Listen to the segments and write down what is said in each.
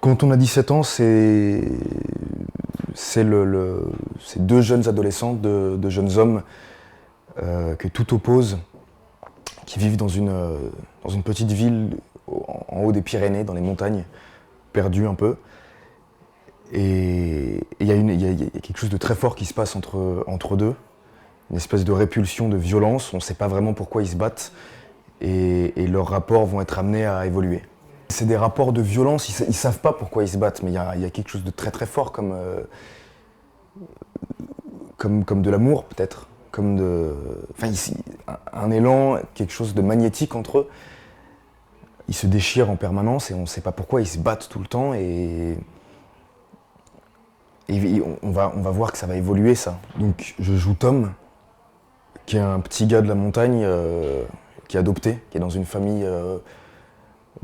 Quand on a 17 ans, c'est deux jeunes adolescents, deux jeunes hommes que tout oppose, qui vivent dans une petite ville en haut des Pyrénées, dans les montagnes, perdus un peu. Et il y a quelque chose de très fort qui se passe entre deux, une espèce de répulsion, de violence. On ne sait pas vraiment pourquoi ils se battent et leurs rapports vont être amenés à évoluer. C'est des rapports de violence, ils ne savent pas pourquoi ils se battent, mais il y a quelque chose de très très fort comme de l'amour peut-être, enfin ici, un élan, quelque chose de magnétique entre eux. Ils se déchirent en permanence et on ne sait pas pourquoi ils se battent tout le temps et on va voir que ça va évoluer ça. Donc je joue Tom, qui est un petit gars de la montagne qui est adopté, qui est dans une famille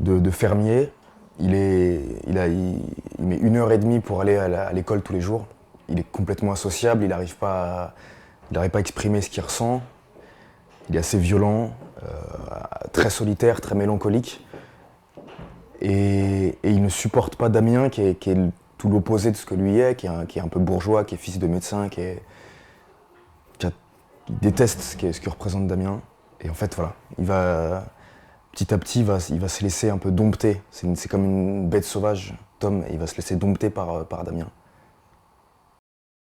de fermiers. Il met 1 heure et demie pour aller à l'école tous les jours. Il est complètement associable, il n'arrive pas à exprimer ce qu'il ressent. Il est assez violent, très solitaire, très mélancolique. Et il ne supporte pas Damien, qui est tout l'opposé de ce que lui est, qui est un peu bourgeois, qui est fils de médecin, il déteste ce que représente Damien. Et en fait, voilà, petit à petit, il va se laisser un peu dompter. C'est comme une bête sauvage, Tom, et il va se laisser dompter par Damien.